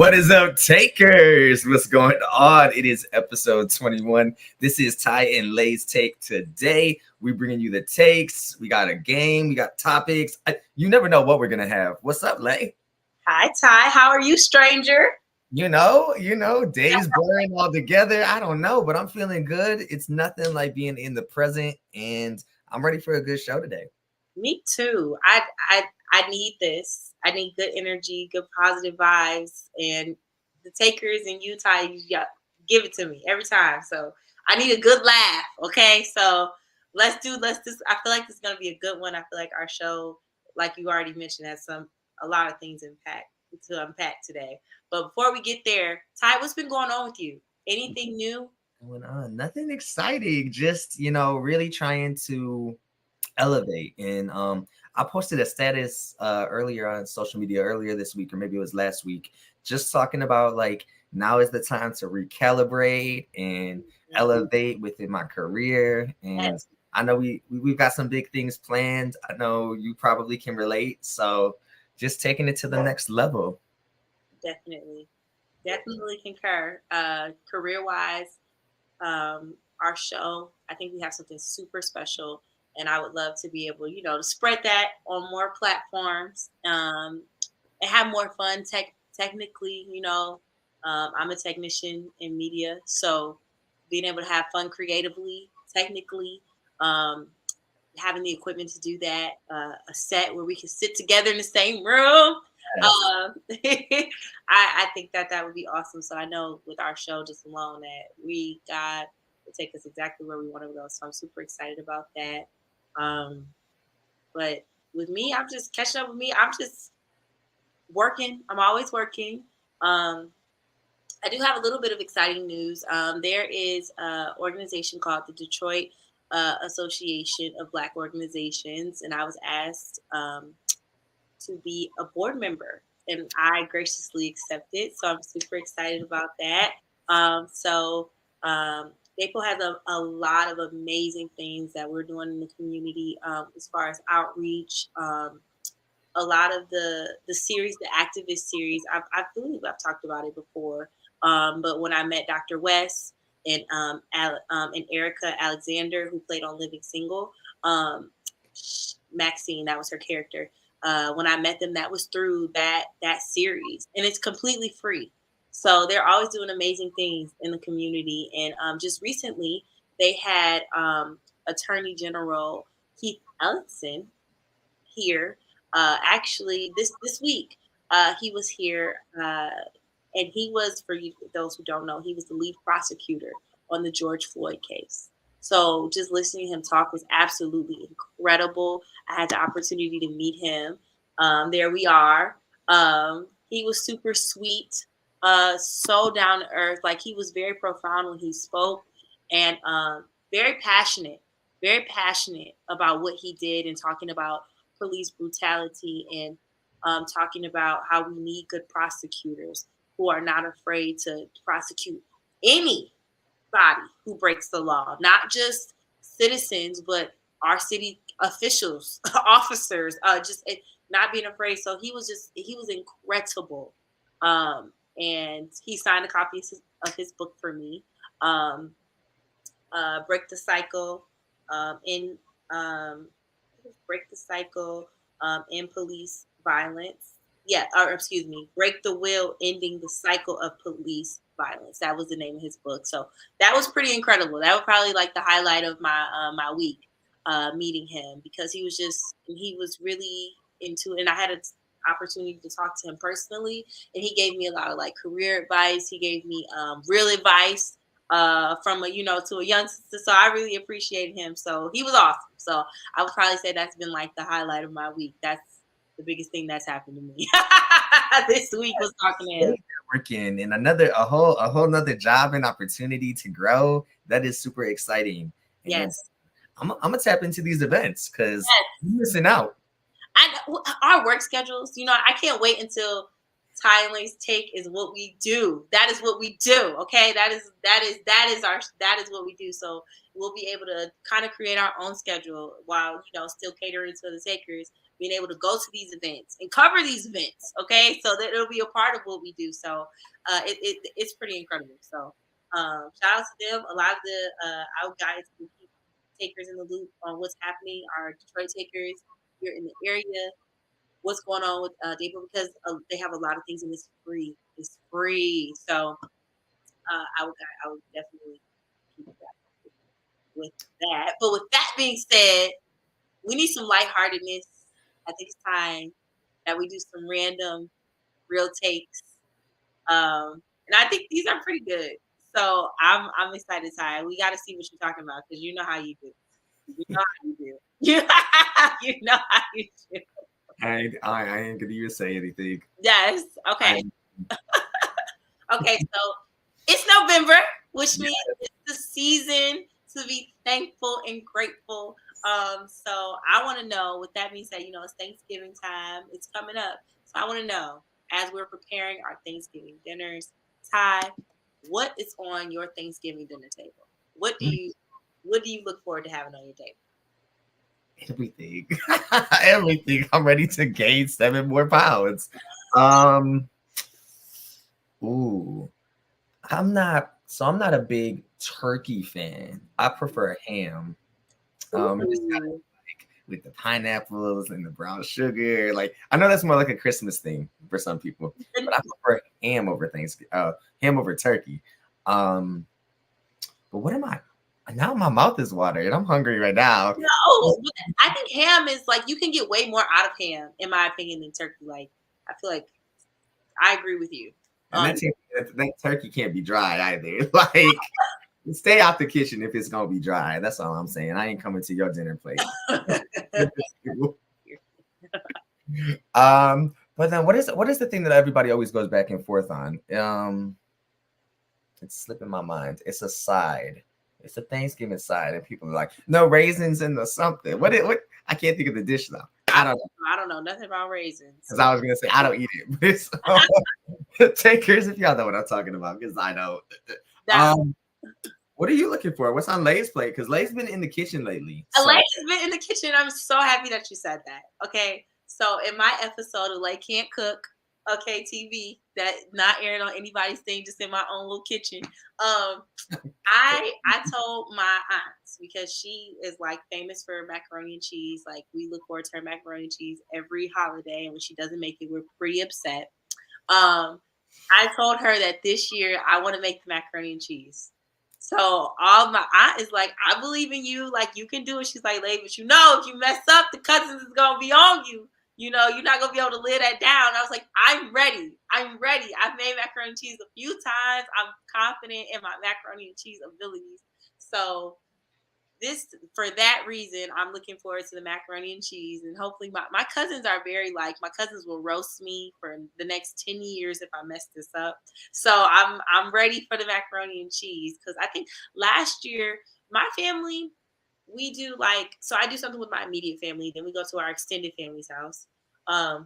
What is up, takers? What's going on? It is episode 21. This is Ty and Lay's take. Today, we bringing you the takes. We got a game. We got topics. You never know what we're going to have. What's up, Lay? Hi, Ty. How are you, stranger? Days blurring all together. I don't know, but I'm feeling good. It's nothing like being in the present, and I'm ready for a good show today. Me too. I need this. I need good energy, good positive vibes, and the takers and you, Ty, give it to me every time. So I need a good laugh. Okay, so let's just. I feel like this is gonna be a good one. I feel like our show, like you already mentioned, has a lot of things to unpack today. But before we get there, Ty, what's been going on with you? Anything new? Going on? Nothing exciting. Just really trying to elevate. And I posted a status earlier on social media earlier this week, or maybe it was last week, just talking about like now is the time to recalibrate and elevate within my career. And Yes. I know we've got some big things planned. I know you probably can relate. So just taking it to the next level. Definitely concur. Career wise, our show, I think we have something super special, and I would love to be able, to spread that on more platforms, and have more fun. Technically, I'm a technician in media, so being able to have fun creatively, technically, having the equipment to do that, a set where we can sit together in the same room. I think that would be awesome. So I know with our show just alone that we got to take us exactly where we want to go. So I'm super excited about that. But with me, I'm just catching up with me. I'm just working. I'm always working. I do have a little bit of exciting news. There is an organization called the Detroit Association of Black Organizations, and I was asked to be a board member, and I graciously accepted. So I'm super excited about that. DABO has a lot of amazing things that we're doing in the community as far as outreach. A lot of the series, the activist series, I believe I've talked about it before. But when I met Dr. West and Erica Alexander, who played on Living Single, Maxine, that was her character. When I met them, that was through that series, and it's completely free. So they're always doing amazing things in the community. And just recently, they had Attorney General Keith Ellison here. Actually, this week, he was here, and he was, for you, those who don't know, he was the lead prosecutor on the George Floyd case. So just listening to him talk was absolutely incredible. I had the opportunity to meet him. There we are. He was super sweet, so down to earth. Like, he was very profound when he spoke, and very passionate about what he did, and talking about police brutality, and talking about how we need good prosecutors who are not afraid to prosecute anybody who breaks the law, not just citizens, but our city officials, officers, just not being afraid. So he was incredible. And he signed a copy of his book for me, Break the Cycle, Break the Cycle in Police Violence. Break the Will, Ending the Cycle of Police Violence. That was the name of his book. So that was pretty incredible. That was probably like the highlight of my week, meeting him, because he was really into it. And I had an opportunity to talk to him personally, and he gave me a lot of like career advice. He gave me real advice from to a youngster. So I really appreciated him. So he was awesome. So I would probably say that's been like the highlight of my week. That's the biggest thing that's happened to me this week, was talking to him. Working in a whole nother job and opportunity to grow. That is super exciting. And yes. I'm gonna tap into these events, because you're missing out. Our work schedules, I can't wait until Ty and Lay's take is what we do. That is what we do. Okay. That is what we do. So we'll be able to kind of create our own schedule while, still catering to the takers. being able to go to these events and cover these events. Okay, so that it'll be a part of what we do. So it's pretty incredible. So shout out to them. A lot of the our guys who keep takers in the loop on what's happening are Detroit takers here in the area. What's going on with DABO, because they have a lot of things and it's free. It's free. So I would definitely keep that with that. But with that being said, we need some lightheartedness. I think it's time that we do some random real takes. And I think these are pretty good. So I'm excited, Ty. We got to see what you're talking about because you know how you do. You know how you do. You know how you do. I ain't gonna even say anything. Yes. Okay. Okay. So it's November, which means it's the season to be thankful and grateful. So I want to know, with that being said, you know, it's Thanksgiving time. It's coming up. So I want to know, as we're preparing our Thanksgiving dinners, Ty, what is on your Thanksgiving dinner table? What do you look forward to having on your table? Everything. Everything. I'm ready to gain 7 more pounds. Ooh. I'm not a big turkey fan. I prefer ham. It's kind of like with the pineapples and the brown sugar. Like, I know that's more like a Christmas thing for some people, but I prefer ham over ham over turkey. But what am I? Now my mouth is watering. I'm hungry right now. No, I think ham is like, you can get way more out of ham, in my opinion, than turkey. Like, I feel like I agree with you. And that turkey can't be dry either. Like, stay out the kitchen if it's gonna be dry. That's all I'm saying. I ain't coming to your dinner plate. But then what is the thing that everybody always goes back and forth on? It's slipping my mind. It's a side. It's a Thanksgiving side, and people are like, no raisins in the something. What? I can't think of the dish now. I don't know nothing about raisins. Because I was gonna say I don't eat it, but it's, takers, if y'all know what I'm talking about, because I know. What are you looking for? What's on Lay's plate? Because Lay's been in the kitchen lately. So. Lay's been in the kitchen. I'm so happy that you said that. Okay, so in my episode of Lay Can't Cook, okay, TV, that not airing on anybody's thing, just in my own little kitchen. I told my aunt, because she is like famous for macaroni and cheese. Like, we look forward to her macaroni and cheese every holiday, and when she doesn't make it, we're pretty upset. I told her that this year I want to make the macaroni and cheese. So all my aunt is like, I believe in you. Like, you can do it. She's like, Lay, but you know, if you mess up, the cousins is gonna be on you. You know, you're not going to be able to lay that down. I was like, I'm ready. I've made macaroni and cheese a few times. I'm confident in my macaroni and cheese abilities. So for that reason, I'm looking forward to the macaroni and cheese. And hopefully my cousins are my cousins will roast me for the next 10 years if I mess this up. So I'm ready for the macaroni and cheese, because I think last year, my family, we do so I do something with my immediate family. Then we go to our extended family's house. The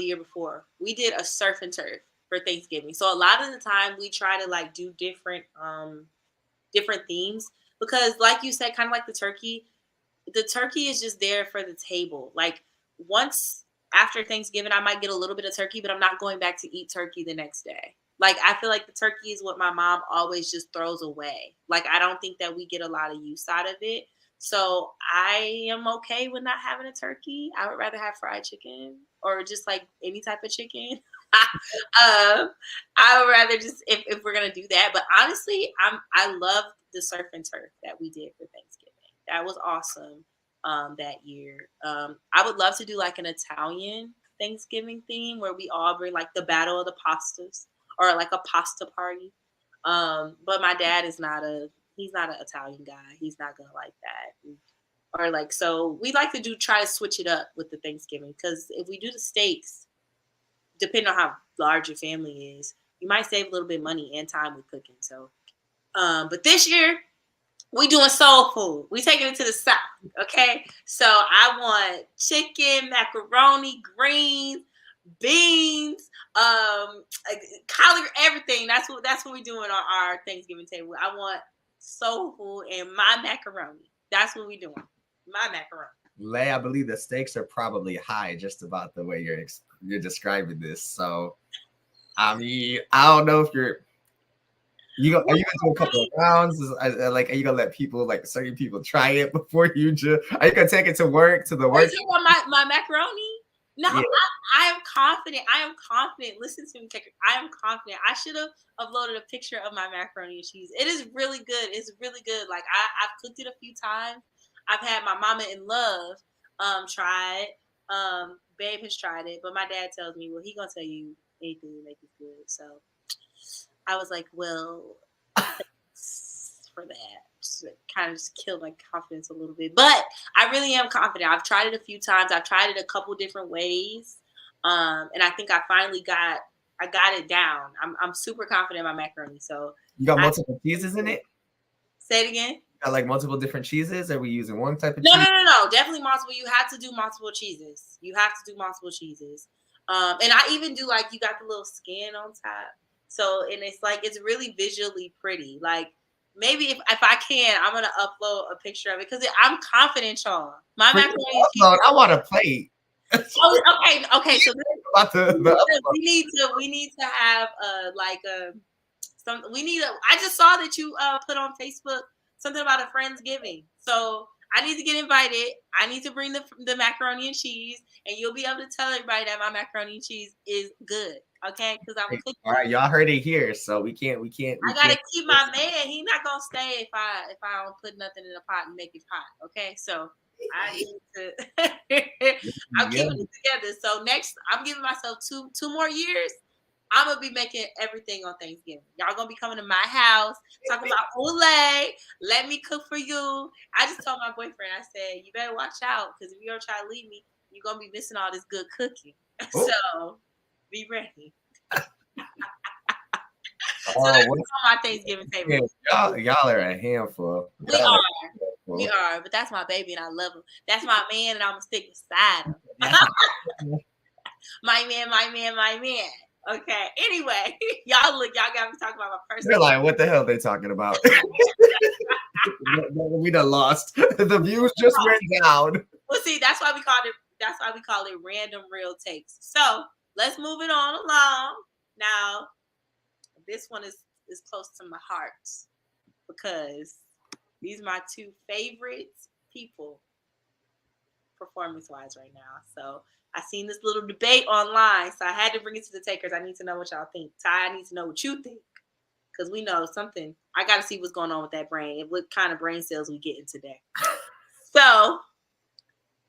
year before, we did a surf and turf for Thanksgiving. So a lot of the time we try to do different themes, because like you said, kind of like the turkey is just there for the table. Like, once after Thanksgiving, I might get a little bit of turkey, but I'm not going back to eat turkey the next day. Like, I feel like the turkey is what my mom always just throws away. Like, I don't think that we get a lot of use out of it. So I am okay with not having a turkey. I would rather have fried chicken, or just like any type of chicken. I would rather just, if we're gonna do that. But honestly, I love the surf and turf that we did for Thanksgiving. That was awesome. That year. I would love to do like an Italian Thanksgiving theme where we all bring like the battle of the pastas, or like a pasta party. But my dad is he's not an Italian guy. He's not gonna like that. Or so we like to try to switch it up with the Thanksgiving, because if we do the steaks, depending on how large your family is, you might save a little bit of money and time with cooking. So, but this year we doing soul food. We taking it to the South. Okay. So I want chicken, macaroni, greens, beans, collard, everything. That's what we doing on our Thanksgiving table. I want soul food, and my macaroni. That's what we doing. My macaroni. Lay, I believe the stakes are probably high just about the way you're describing this. So I mean, I don't know if are you gonna do a couple of rounds? Like, are you gonna let people, like certain people, try it before you just? Are you gonna take it to work to the Are you work? talking about my macaroni? No, Yeah. I am confident. I am confident. Listen to me, Taker. I am confident. I should have uploaded a picture of my macaroni and cheese. It is really good. It's really good. Like I've cooked it a few times. I've had my mama in love try it. Babe has tried it, but my dad tells me, well, he gonna tell you anything to make it good. So I was like, well, thanks for that. So it kind of just killed my confidence a little bit. But I really am confident. I've tried it a few times. I've tried it a couple different ways. And I think I got it down. I'm super confident in my macaroni. So You got I multiple cheeses in it? say it again. Got like multiple different cheeses? Are we using one type of No, no, cheese? no, no. Definitely multiple. You have to do multiple cheeses. You have to do multiple cheeses. And I even do like you got the little skin on top. So and it's like it's really visually pretty. Like maybe if I can, I'm gonna upload a picture of it because I'm confident, y'all. My For you macaroni and to cheese. upload, I want a plate. Oh, okay, okay. So About we need to have like some we need a I just saw that you put on Facebook something about a Friendsgiving. So I need to get invited. I need to bring the macaroni and cheese, and you'll be able to tell everybody that my macaroni and cheese is good. Okay, because I'm cooking. All right, y'all heard it here, so we can't. I gotta keep my man. He's not gonna stay if I don't put nothing in the pot and make it hot. Okay, so I need to. I'm Yeah. keeping it together. So next, I'm giving myself two more years. I'm gonna be making everything on Thanksgiving. Y'all gonna be coming to my house talking about Olay. Let me cook for you. I just told my boyfriend. I said, you better watch out because if you don't try to leave me, you're gonna be missing all this good cooking. Oh. So be ready. So Oh, that's what? on my Thanksgiving table. Y'all are a handful. We Y'all are. are We are, but that's my baby and I love him. That's my man and I'm gonna stick beside him. My man, my man, my man. Okay. Anyway, y'all got me talking about my They're personal. like, what the hell are they talking about? We done lost. The views just went down. Well, see, that's why we call it random real takes. So let's move it on along. Now, this one is close to my heart because these are my two favorite people performance wise right now. So I seen this little debate online, so I had to bring it to the takers. I need to know what y'all think. Ty, I need to know what you think because we know something. I got to see what's going on with that brain. What kind of brain cells we getting today? So,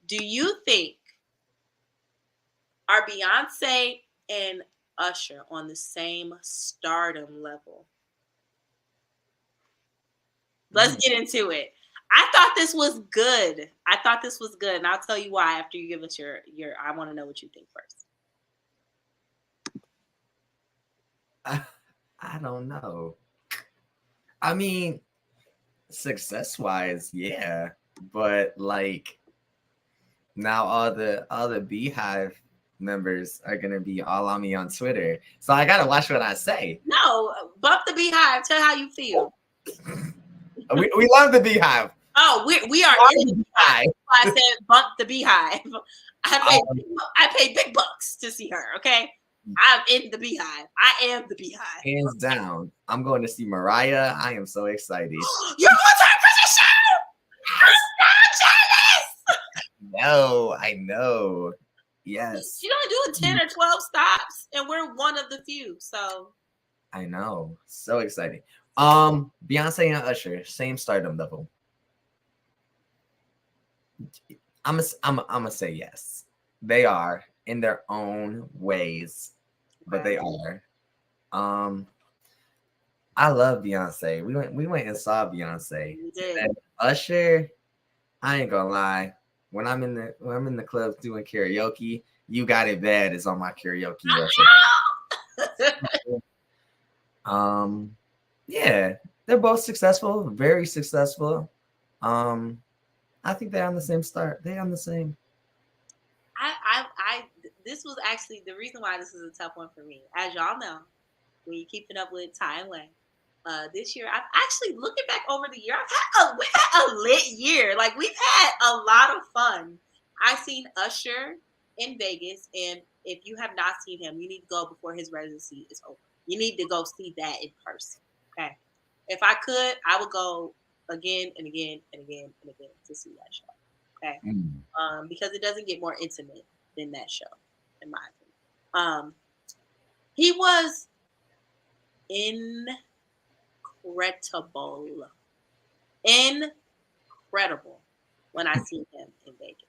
do you think are Beyonce and Usher on the same stardom level? Let's get into it. I thought this was good. And I'll tell you why after you give us your. I want to know what you think first. I don't know. I mean, success wise, yeah, but like now all the Beehive members are gonna be all on me on Twitter, so I gotta watch what I say. No, bump the Beehive. Tell how you feel. We love the Beehive. Oh, we are in the Beehive. I said bump the Beehive. I paid big bucks to see her. Okay, I'm in the Beehive. I am the Beehive. Hands down. I'm going to see Mariah. I am so excited. You're going to her position. I'm so jealous. No, I know. Yes. She's only doing 10 or 12 stops, and we're one of the few. So I know. So exciting. Beyonce and Usher, same stardom level. I'm gonna say yes. They are in their own ways, but they are. I love Beyonce. We went and saw Beyonce. And Usher, I ain't gonna lie. When I'm in the clubs doing karaoke, "You Got It Bad" is on my karaoke list. Yeah, they're both successful, very successful. I think they're on the same start. They're on the same. This was actually the reason why this is a tough one for me. As y'all know, when you're keeping up with Ty and Layy, this year, I've actually looking back over the year, we had a lit year. Like we've had a lot of fun. I seen Usher in Vegas, and if you have not seen him, you need to go before his residency is over. You need to go see that in person. Okay. If I could, I would go again and again and again and again to see that show. Okay. Because it doesn't get more intimate than that show, in my opinion. He was incredible when I seen him in Vegas.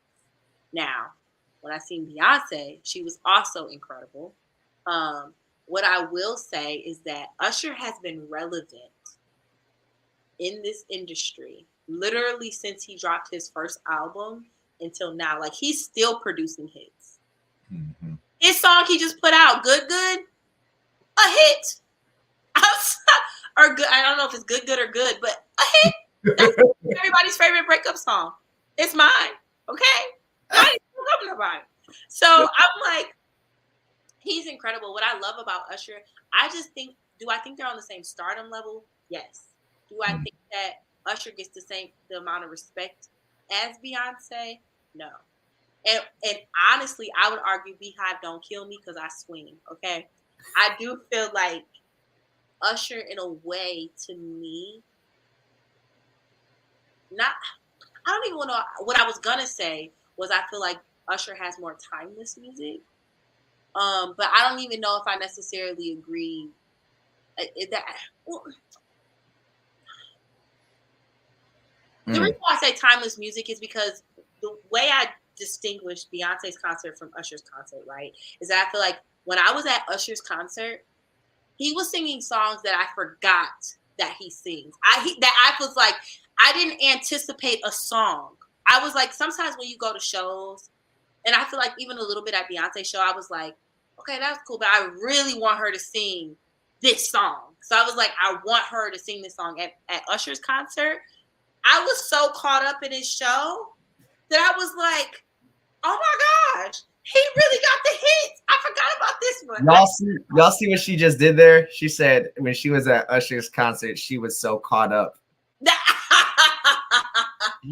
Now, when I seen Beyonce, she was also incredible. What I will say is that Usher has been relevant in this industry literally since he dropped his first album until now. Like he's still producing hits. Mm-hmm. His song he just put out, Good, a hit. Or good. I don't know if it's good or good, but a hit. That's everybody's favorite breakup song. It's mine. Okay? I ain't talking about it. So I'm like, he's incredible. What I love about Usher, I just think, do I think they're on the same stardom level? Yes. Do I think that Usher gets the amount of respect as Beyonce? No. And honestly, I would argue Beehive don't kill me because I swing. Okay. I do feel like Usher, in a way, to me, I don't even know what I was gonna say was I feel like Usher has more timeless music. But I don't even know if I necessarily agree the reason why I say timeless music is because the way I distinguish Beyonce's concert from Usher's concert, right, is that I feel like when I was at Usher's concert, he was singing songs that I forgot that he sings. I was like, I didn't anticipate a song. I was like, sometimes when you go to shows, and I feel like even a little bit at Beyonce's show, I was like, okay, that's cool, but I really want her to sing this song. So I was like, I want her to sing this song at Usher's concert. I was so caught up in his show that I was like, oh my gosh, he really got the hits. I forgot about this one. Y'all see what she just did there? She said when she was at Usher's concert, she was so caught up.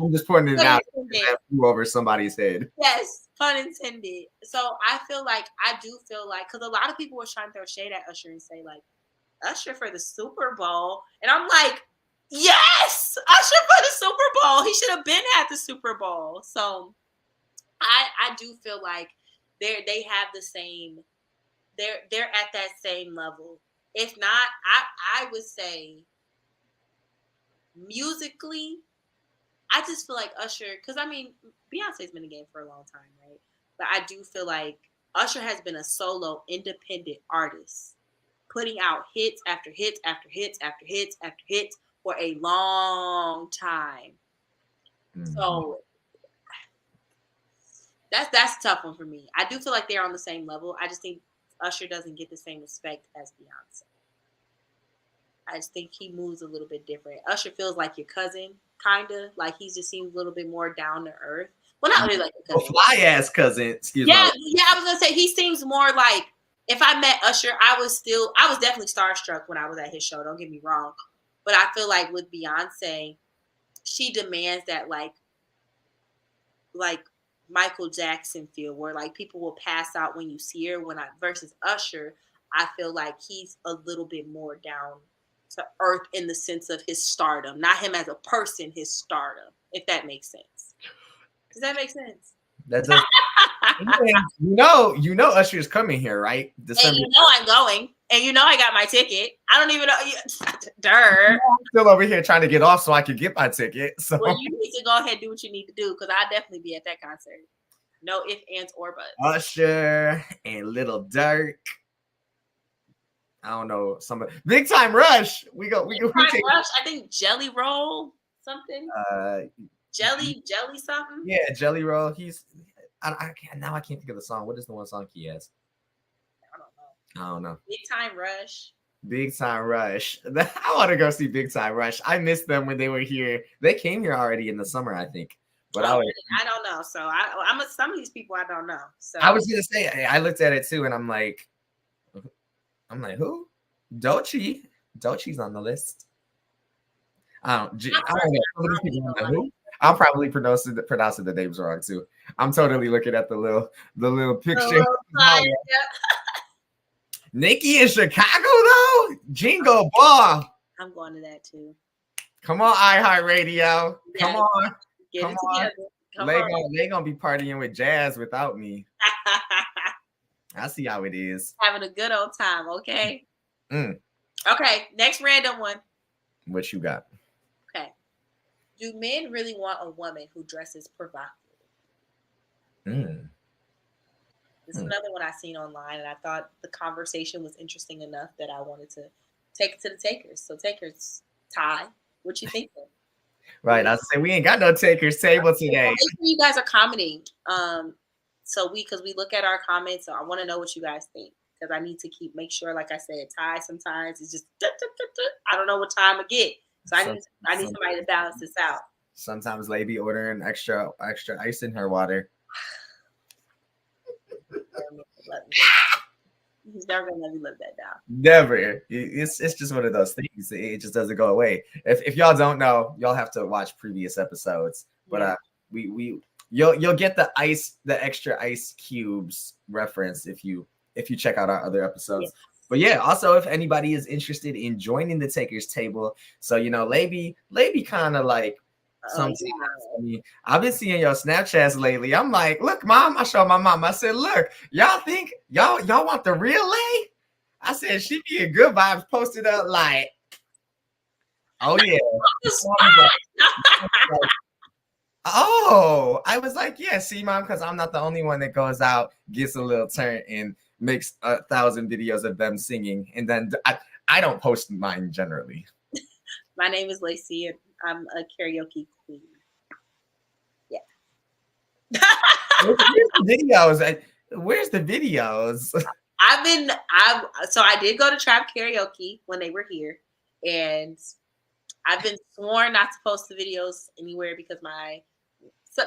I'm just pointing it out. That flew over somebody's head. Yes, pun intended. So I do feel like, because a lot of people were trying to throw shade at Usher and say like, Usher for the Super Bowl. And I'm like, yes, Usher for the Super Bowl. He should have been at the Super Bowl. So I do feel like they have the same, they're at that same level. If not, I would say musically, I just feel like Usher, because I mean, Beyonce's been in the game for a long time, right? But I do feel like Usher has been a solo independent artist, putting out hits after hits after hits after hits after hits for a long time. Mm-hmm. So that's a tough one for me. I do feel like they're on the same level. I just think Usher doesn't get the same respect as Beyonce. I just think he moves a little bit different. Usher feels like your cousin, kind of. Like he just seems a little bit more down to earth. Well, not really like a cousin. Fly ass cousin. Excuse me. Yeah, I was gonna say he seems more like, if I met Usher, I was definitely starstruck when I was at his show. Don't get me wrong, but I feel like with Beyonce, she demands that like Michael Jackson feel, where like people will pass out when you see her. Versus Usher, I feel like he's a little bit more down to earth in the sense of his stardom, not him as a person, his stardom, if that makes sense. Does that make sense? That's a, you know Usher is coming here, right? December. And you know I'm going, and you know I got my ticket. I don't even know. I'm still over here trying to get off so I can get my ticket. So well, you need to go ahead and do what you need to do, because I'll definitely be at that concert. No ifs, ands, or buts. Usher and Little Durk. I don't know, somebody. Big Time Rush. We Rush. I think Jelly Roll something. Jelly something. Yeah, Jelly Roll. I can't think of the song. What is the one song he has? I don't know. Big Time Rush. Big Time Rush. I want to go see Big Time Rush. I missed them when they were here. They came here already in the summer, I think. But I don't know. So some of these people I don't know. So I was gonna say, I looked at it too, and I'm like, who? Doechii. Dochi's on the list. I don't I've heard know. that Some of these comedy people though, are like, like, who? I'm probably pronouncing the names wrong too. I'm totally looking at the little the picture. little flyer. Yeah. Nikki in Chicago though? Jingle ball. I'm going to that too. Come on, iHeartRadio. Come Yeah, on. get Come it on. together. Come on. They gonna be partying with Jazz without me. I see how it is. Having a good old time, okay? Mm, Okay, next random one. what you got? Okay. Do men really want a woman who dresses provocative? Mm, This is mm. another one I seen online, and I thought the conversation was interesting enough that I wanted to take it to the takers. So, takers, Ty, what you think? Right. I say we ain't got no takers table today. Well, make sure you guys are commenting. So because we look at our comments, so I want to know what you guys think because I need to make sure, like I said, Ty sometimes it's just I don't know what time to get, so I need somebody to balance this out. Sometimes Layy be ordering extra ice in her water. He's never gonna let me live that down. Never. It's just one of those things. It just doesn't go away. If y'all don't know, y'all have to watch previous episodes. But you'll get the extra ice cubes reference if you check out our other episodes. Yes. But yeah, also if anybody is interested in joining the takers table, so Layy kind of like sometimes. I mean, I've been seeing your Snapchats lately. I'm like, look, mom. I show my mom. I said, look, y'all think y'all want the real Layy? I said she be in good vibes. Posted up like, oh yeah. Oh, I was like, yeah, see, mom, because I'm not the only one that goes out, gets a little turn, and makes 1,000 videos of them singing, and then I don't post mine generally. My name is Lacey, and I'm a karaoke queen. Yeah. Where's the videos? Where's the videos? So I did go to Trap Karaoke when they were here, and I've been sworn not to post the videos anywhere because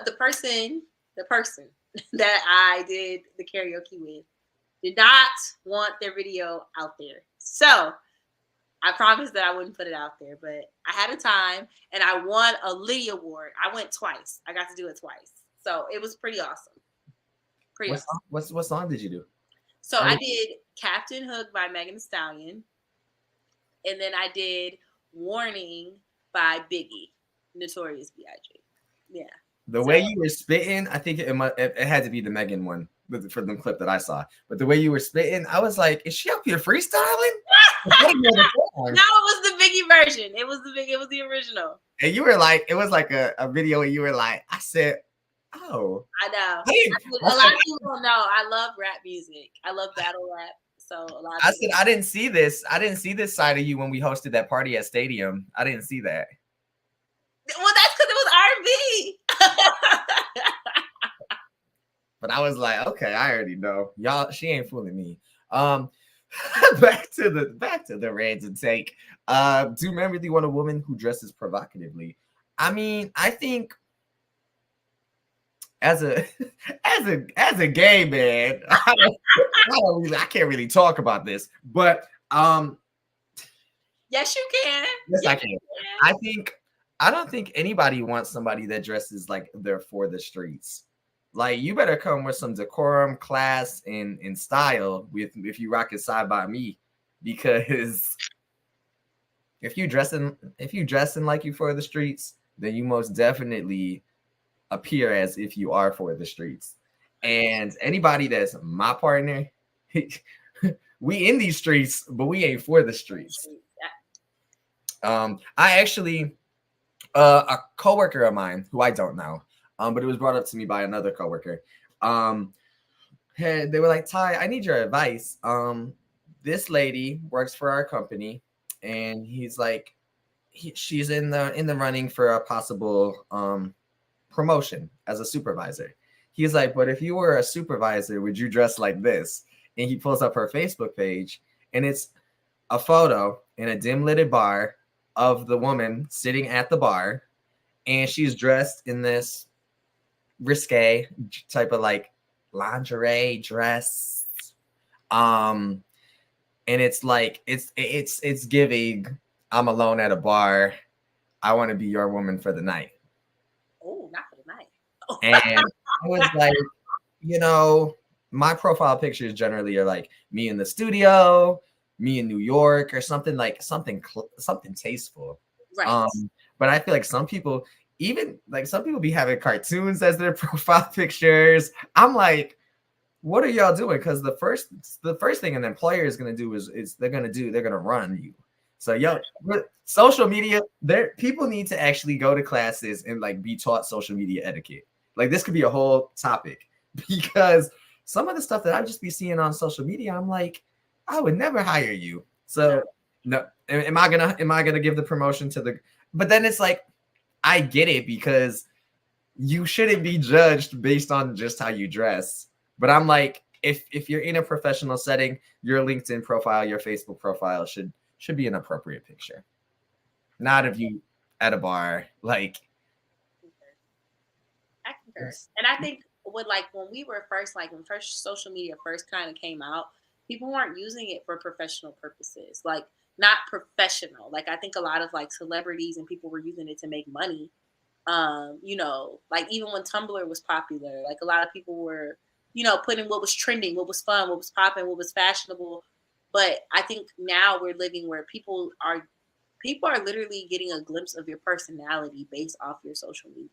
the person that I did the karaoke with did not want their video out there. So I promised that I wouldn't put it out there, but I had a time and I won a Liddy Award. I went twice. I got to do it twice. So it was pretty awesome. What song did you do? So I did Captain Hook by Megan Thee Stallion. And then I did Warning by Biggie, Notorious B.I.G. Yeah. The way you were spitting, I think it had to be the Megan one for the clip that I saw. But the way you were spitting, I was like, is she up here freestyling? No, it was the Biggie version. It was the original. And you were like, it was like a video where you were like, I said, oh. I know. A lot of people don't know. I love rap music. I love battle rap. So a lot of I said, I didn't see this. I didn't see this side of you when we hosted that party at Stadium. I didn't see that. Well, that's because it was R&B. But I was like, okay, I already know. Y'all, she ain't fooling me. Back to the random take. Do men really want a woman who dresses provocatively? I mean, I think as a gay man, I can't really talk about this, but yes, you can. Yes, I can. I don't think anybody wants somebody that dresses like they're for the streets. Like, you better come with some decorum, class, and style if you rock it side by me, because if you dressing like you for the streets, then you most definitely appear as if you are for the streets. And anybody that's my partner, we in these streets, but we ain't for the streets. I actually, a coworker of mine who I don't know, but it was brought up to me by another coworker. They were like, Ty, I need your advice. This lady works for our company, and he's like, she's in the running for a possible promotion as a supervisor. He's like, but if you were a supervisor, would you dress like this? And he pulls up her Facebook page, and it's a photo in a dim lighted bar of the woman sitting at the bar, and she's dressed in this risque type of like lingerie dress. and it's like it's giving. I'm alone at a bar. I want to be your woman for the night. Oh, not for the night. And I was like, you know, my profile pictures generally are like me in the studio, me in New York, or something like something tasteful. Right. Um, but I feel like some people, even like some people, be having cartoons as their profile pictures. I'm like, what are y'all doing? Because the first thing an employer is gonna do is they're gonna run you. So yo, social media, there people need to actually go to classes and like be taught social media etiquette. Like this could be a whole topic because some of the stuff that I just be seeing on social media, I'm like, I would never hire you. No. So no, am I gonna give the promotion to the? But then it's like I get it because you shouldn't be judged based on just how you dress. But I'm like, if you're in a professional setting, your LinkedIn profile, your Facebook profile should be an appropriate picture. Not if you at a bar. Like I concur. And I think with like when we were first, like when first social media first kind of came out, people weren't using it for professional purposes. Like not professional. Like I think a lot of like celebrities and people were using it to make money. Like even when Tumblr was popular, like a lot of people were, putting what was trending, what was fun, what was popping, what was fashionable. But I think now we're living where people are literally getting a glimpse of your personality based off your social media.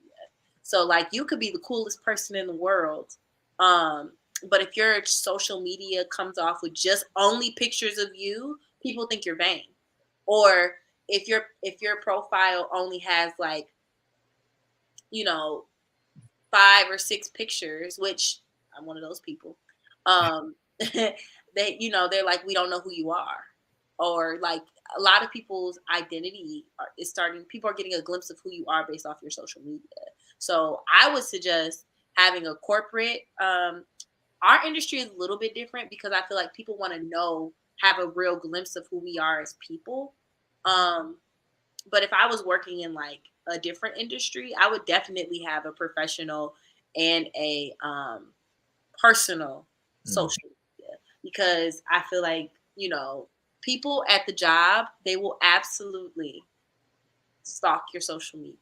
So like you could be the coolest person in the world, um, but if your social media comes off with just only pictures of you, people think you're vain. Or if your profile only has like you know 5 or 6 pictures, which I'm one of those people. Um, they're like, we don't know who you are, or like a lot of people's identity is starting. People are getting a glimpse of who you are based off your social media. So I would suggest having a corporate. Our industry is a little bit different because I feel like people want to have a real glimpse of who we are as people. Um, but if I was working in like a different industry, I would definitely have a professional and a personal mm, social media because I feel like, people at the job, they will absolutely stalk your social media.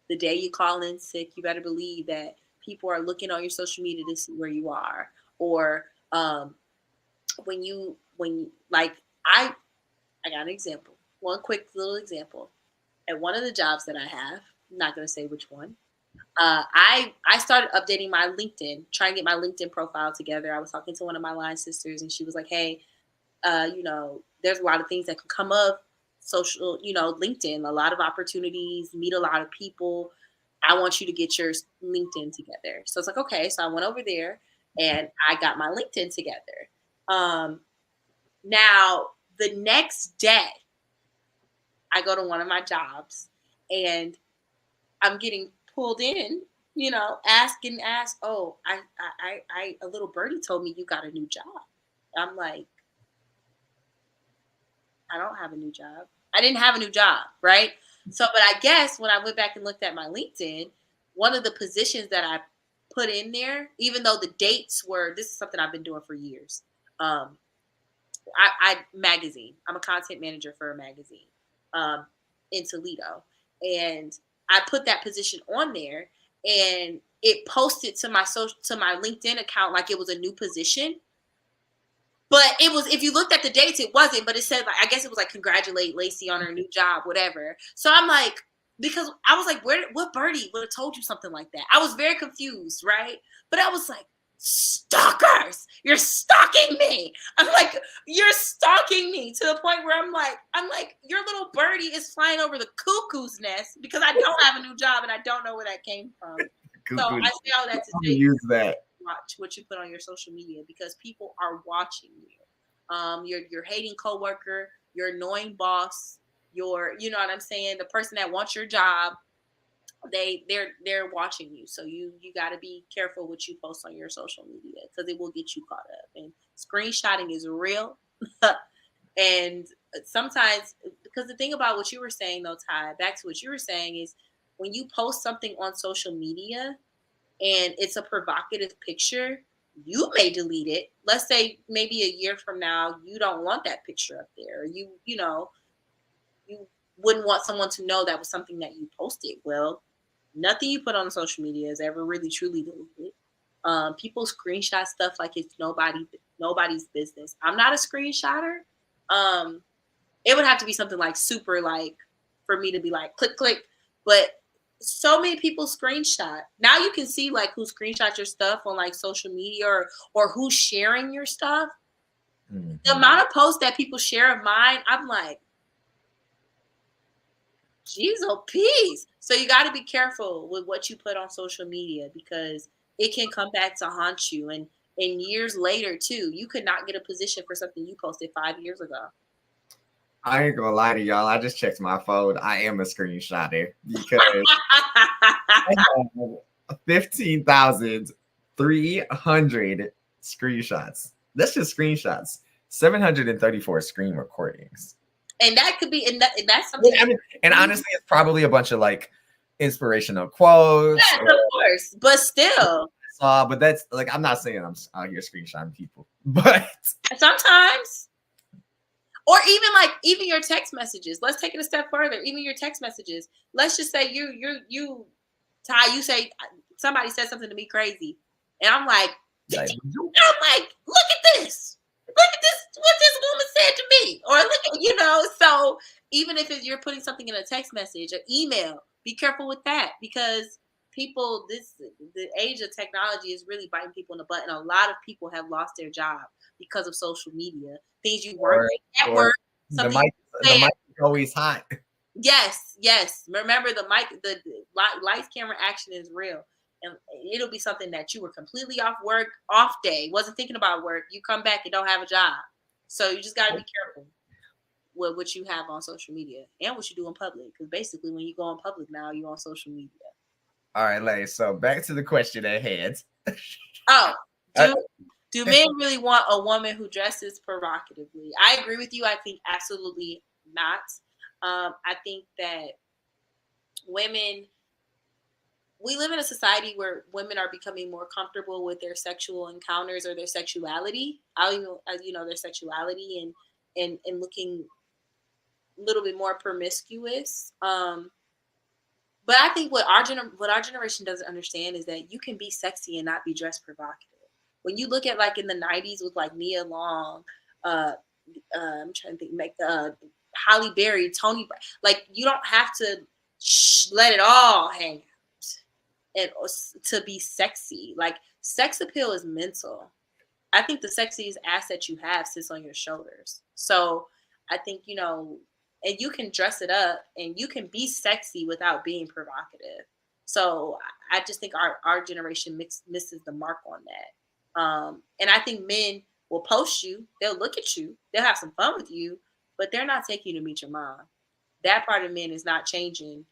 The day you call in sick, you better believe that people are looking on your social media to see where you are. Or like I got an example. One quick little example. At one of the jobs that I have, I'm not going to say which one. I started updating my LinkedIn, trying to get my LinkedIn profile together. I was talking to one of my line sisters, and she was like, "Hey, there's a lot of things that can come up social, LinkedIn, a lot of opportunities, meet a lot of people. I want you to get your LinkedIn together." So it's like, okay. So I went over there and I got my LinkedIn together. Um, Now the next day, I go to one of my jobs and I'm getting pulled in, asked, oh, a little birdie told me you got a new job. I'm like, I don't have a new job. I didn't have a new job, right? So, but I guess when I went back and looked at my LinkedIn, one of the positions that I put in there, even though the dates were, this is something I've been doing for years. Um, magazine. I'm a content manager for a magazine um, in Toledo, and I put that position on there, and it posted to my LinkedIn account like it was a new position. But it was, if you looked at the dates, it wasn't. But it said, like, I guess it was like, congratulate Lacey on her new job, whatever. So I'm like, because I was like, what birdie would have told you something like that? I was very confused, right? But I was like, stalkers, you're stalking me. I'm like, you're stalking me to the point where I'm like, your little birdie is flying over the cuckoo's nest because I don't have a new job and I don't know where that came from. So cuckoo. I say all that to I'm say, gonna use that. watch what you put on your social media because people are watching you. Your hating coworker, your annoying boss, you know what I'm saying, the person that wants your job, they're watching you. So you got to be careful what you post on your social media because it will get you caught up. And screenshotting is real. And sometimes, because the thing about what you were saying though, Ty, back to what you were saying is when you post something on social media and it's a provocative picture, You may delete it. Let's say maybe a year from now, you don't want that picture up there. You know, you wouldn't want someone to know that was something that you posted. Well, nothing you put on social media is ever really truly deleted. People screenshot stuff like it's nobody's business. I'm not a screenshotter. It would have to be something like super like for me to be like click click. But so many people screenshot. Now you can see like who screenshot your stuff on like social media or who's sharing your stuff. Mm-hmm. The amount of posts that people share of mine, I'm like, jeez, oh, peace. So you got to be careful with what you put on social media because it can come back to haunt you. And years later, too, you could not get a position for something you posted 5 years ago. I ain't gonna lie to y'all. I just checked my phone. I am a screenshotter because I have 15,300 screenshots. That's just screenshots. 734 screen recordings. And that could be, and that's something. I mean, and honestly, it's probably a bunch of like inspirational quotes. Yes, of course, but still. But that's like, I'm not saying I'm out here screenshotting people, but sometimes. Or even your text messages. Let's take it a step further. Even your text messages. Let's just say you, Ty, you say somebody said something to me crazy, and I'm like, look at this. Look at this. What this woman said to me, or look at So even if you're putting something in a text message, an email, be careful with that because people, the age of technology is really biting people in the butt, and a lot of people have lost their job because of social media. Things you weren't at work. The mic is always hot. Yes. Remember the mic, the lights, camera, action is real. And it'll be something that you were completely off day, wasn't thinking about work. You come back and don't have a job. So you just got to be careful with what you have on social media and what you do in public. Because basically when you go in public now, you're on social media. All right, Layy. So back to the question at hand. Do men really want a woman who dresses provocatively? I agree with you. I think absolutely not. I think that we live in a society where women are becoming more comfortable with their sexual encounters or their sexuality. Their sexuality and looking a little bit more promiscuous. But I think what our generation doesn't understand is that you can be sexy and not be dressed provocative. When you look at like in the 90s with like Nia Long, I'm trying to think, Halle Berry, Tony, like you don't have to let it all hang out and to be sexy. Like sex appeal is mental. I think the sexiest asset you have sits on your shoulders. So I think, and you can dress it up and you can be sexy without being provocative. So I just think our generation misses the mark on that. And I think men will post you, they'll look at you, they'll have some fun with you, but they're not taking you to meet your mom. That part of men is not changing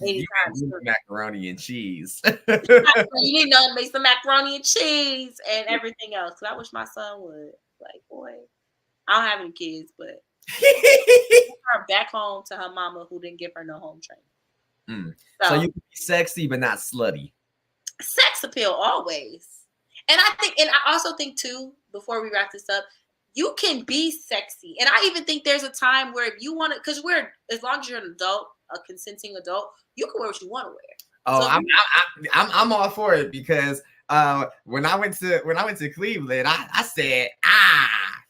anytime soon. Macaroni and cheese. You need to make some macaroni and cheese and everything else. Because I wish my son would. Like, boy, I don't have any kids, but her back home to her mama who didn't give her no home training. So you can be sexy but not slutty. Sex appeal always. And I also think too, before we wrap this up, you can be sexy. And I even think there's a time where if you want to, because as long as you're an adult, a consenting adult, you can wear what you want to wear. Oh, so I'm all for it because when I went to Cleveland, I said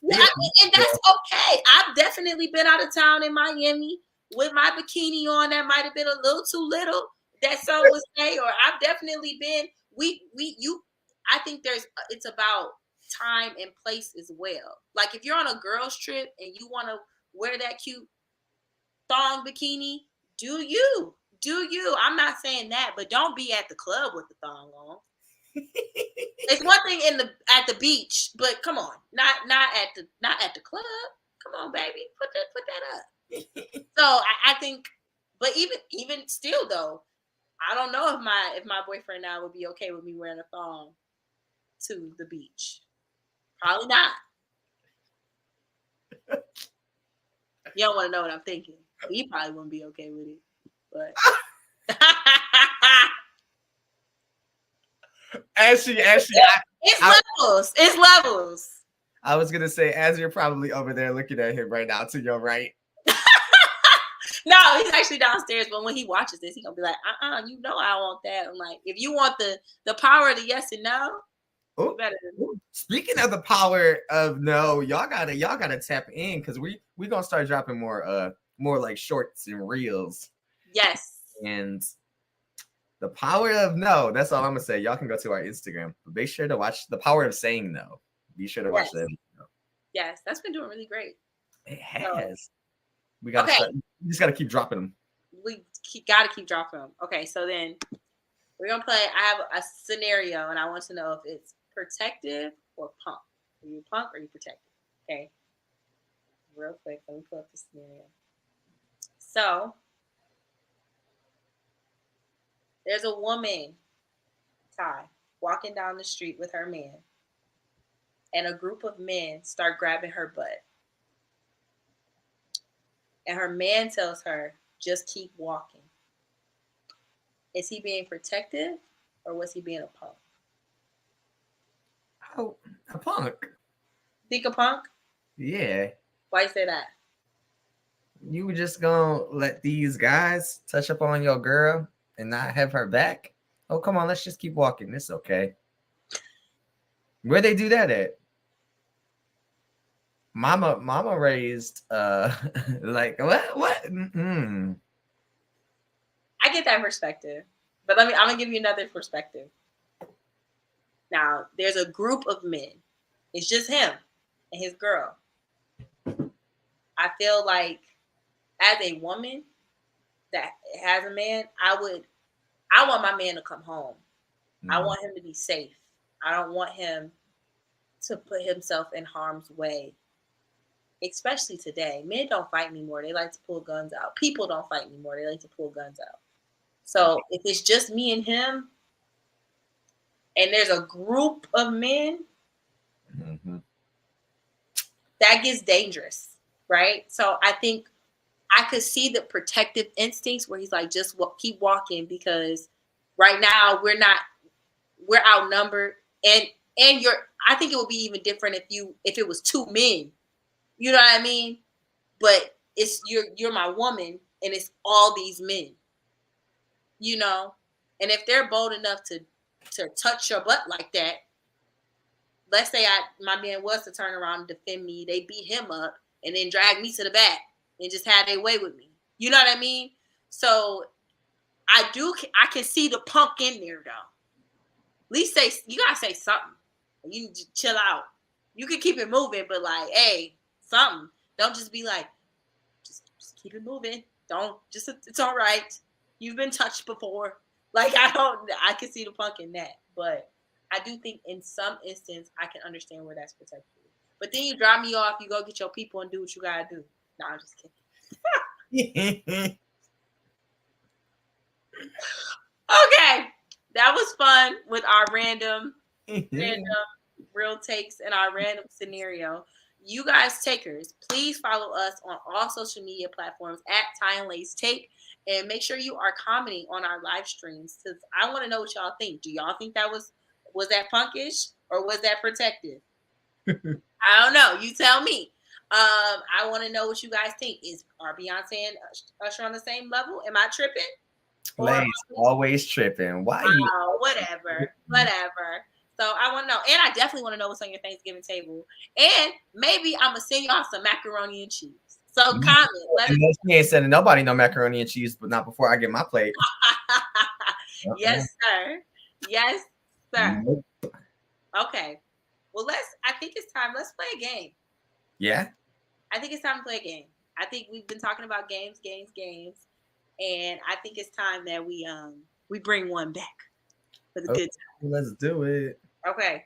yeah, and that's okay. I've definitely been out of town in Miami with my bikini on that might have been a little too little. That some would say, or I've definitely been. I think it's about time and place as well. Like if you're on a girls trip and you want to wear that cute thong bikini, do you? I'm not saying that, but don't be at the club with the thong on. It's one thing at the beach, but come on, not at the club. Come on, baby, put that up. So I think, but even still though, I don't know if my boyfriend now would be okay with me wearing a thong to the beach. Probably not. You don't want to know what I'm thinking. He probably wouldn't be okay with it, but. Actually, It's levels. It's levels. I was gonna say, as you're probably over there looking at him right now to your right. No, he's actually downstairs, but when he watches this, he's gonna be like, you know I want that. I'm like, if you want the power of the yes and no, you better. Speaking of the power of no, y'all gotta tap in, because we gonna start dropping more like shorts and reels. Yes. And the power of no, that's all I'm gonna say. Y'all can go to our Instagram, but be sure to watch the power of saying no. Be sure to watch that. Yes, that's been doing really great. It has. We gotta start. We just gotta keep dropping them. We gotta keep dropping them. Okay, so then we're gonna play. I have a scenario, and I want to know if it's protective or punk. Are you punk or are you protective? Okay. Real quick, let me pull up the scenario. So there's a woman, Ty, walking down the street with her man, and a group of men start grabbing her butt. And her man tells her, just keep walking. Is he being protective or was he being a punk? Oh, a punk. Think a punk? Yeah. Why you say that? You were just gonna let these guys touch up on your girl and not have her back? Oh, come on, let's just keep walking. It's okay. Where they do that at? Mama raised like what? Mm-hmm. I get that perspective. But I'm gonna give you another perspective. Now, there's a group of men. It's just him and his girl. I feel like as a woman that has a man, I want my man to come home. I want him to be safe. I don't want him to put himself in harm's way. Especially today. Men don't fight anymore. They like to pull guns out. People don't fight anymore. They like to pull guns out. So if it's just me and him, and there's a group of men, that gets dangerous, right? So I think I could see the protective instincts where he's like, just keep walking, because right now we're outnumbered, and I think it would be even different if it was two men, you know what I mean? But it's you're my woman, and it's all these men, you know, and if they're bold enough to touch your butt like that, let's say my man was to turn around and defend me, they beat him up and then drag me to the back and just had their way with me. You know what I mean? So I can see the punk in there though. At least you gotta say something. You just chill out. You can keep it moving, but like, hey, something. Don't just be like, just keep it moving. It's all right. You've been touched before. Like, I can see the punk in that, but I do think in some instance I can understand where that's protected. But then you drop me off, you go get your people and do what you gotta do. No, I'm just kidding. Okay, that was fun with our random real takes and our random scenario. You guys, takers, please follow us on all social media platforms at Ty and Lay's Take, and make sure you are commenting on our live streams, because I want to know what y'all think. Do y'all think that was that punkish or was that protective? I don't know. You tell me. I want to know what you guys think. Are Beyonce and Usher on the same level? Am I tripping? Lay's always tripping. Why you? Whatever. So I want to know, and I definitely want to know what's on your Thanksgiving table. And maybe I'm gonna send y'all some macaroni and cheese. So comment. She ain't sending nobody no macaroni and cheese, but not before I get my plate. Yes, sir. Yes, sir. Nope. Okay. Well, I think it's time. Let's play a game. Yeah. I think it's time to play a game. I think we've been talking about games, and I think it's time that we bring one back for the good time. Let's do it. Okay.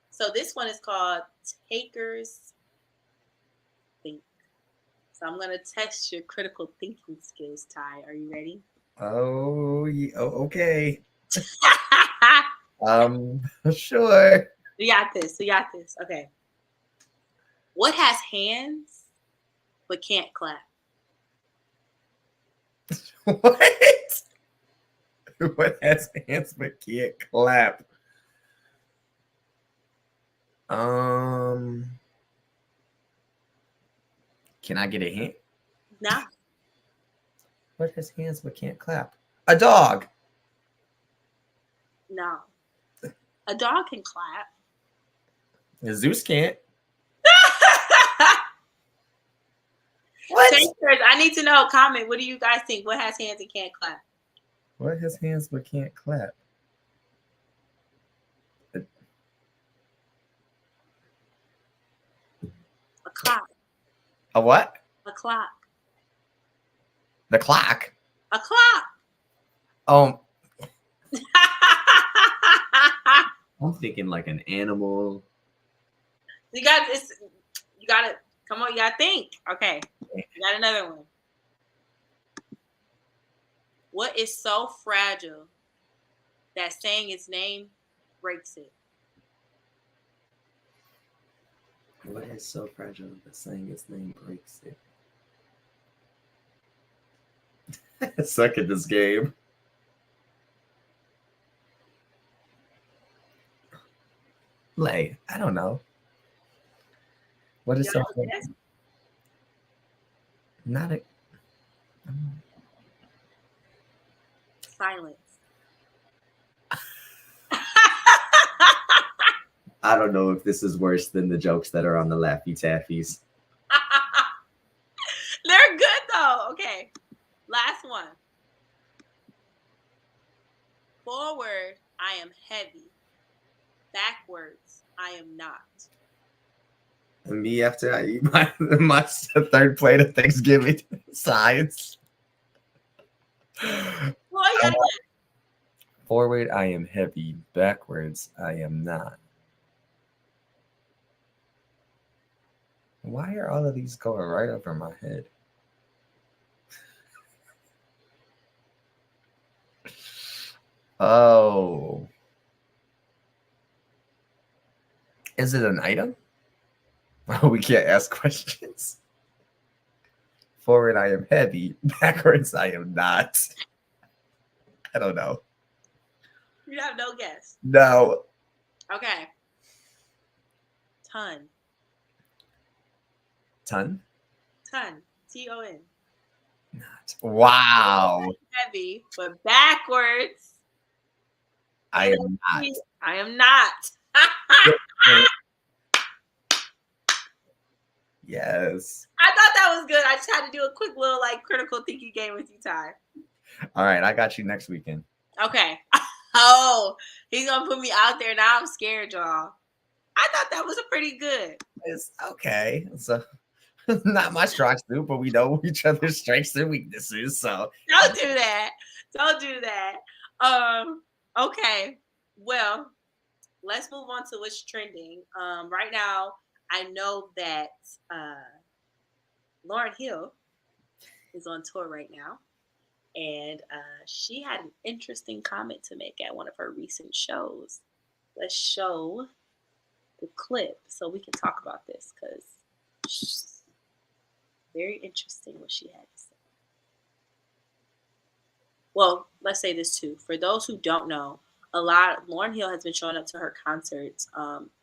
So this one is called Takers Think. So I'm gonna test your critical thinking skills, Ty. Are you ready? Oh, yeah. Okay. Sure. We got this. Okay. What has hands but can't clap? What? What has hands but can't clap? Um, can I get a hint? No. What has hands but can't clap? A dog. No. A dog can clap. Zeus can't. What? Takers, I need to know. Comment. What do you guys think? What has hands and can't clap? What has hands but can't clap? A clock. A what? A clock. The clock. A clock. Oh, I'm thinking like an animal. You got this. You got to come on. You got to think. Okay. You got another one. What is so fragile that saying its name breaks it? What is so fragile that saying its name breaks it? Suck at this game. Lay, I don't know. What is so fragile? Not a. Silence. I don't know if this is worse than the jokes that are on the Laffy Taffies. They're good though. Okay. Last one. Forward, I am heavy. Backwards, I am not. And me after I eat my third plate of Thanksgiving science. Well, you gotta Forward, I am heavy. Backwards, I am not. Why are all of these going right over my head? Oh. Is it an item? We can't ask questions. Forward, I am heavy. Backwards, I am not. I don't know. You have no guess. No. Okay. Ton. Ton? Ton. Ton. Not. Wow. Heavy, but backwards. I am not. I am not. Yes. I thought that was good. I just had to do a quick little like critical thinking game with you, Ty. All right, I got you next weekend. Okay. Oh, he's gonna put me out there now. I'm scared, y'all. I thought that was a pretty good. It's okay. So not my strong suit, but we know each other's strengths and weaknesses. So Don't do that. Don't do that. Okay. Well, let's move on to what's trending. Right now, I know that Lauryn Hill is on tour right now, and she had an interesting comment to make at one of her recent shows. Let's show the clip so we can talk about this because very interesting what she had to say. Well, let's say this too. For those who don't know, Lauryn Hill has been showing up to her concerts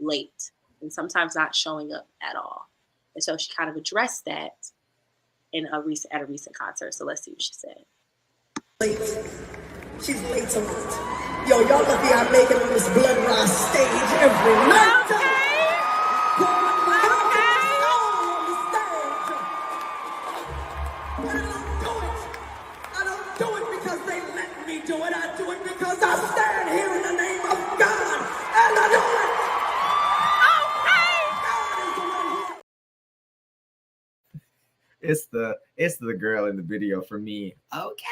late and sometimes not showing up at all. And so she kind of addressed that at a recent concert. So let's see what she said. Late. She's late to lot. Yo, y'all lucky I make it on this blood rise stage every night. I don't do it because they let me do it. I do it because I stand here in the name of God and I do it. It's the girl in the video for me. Okay.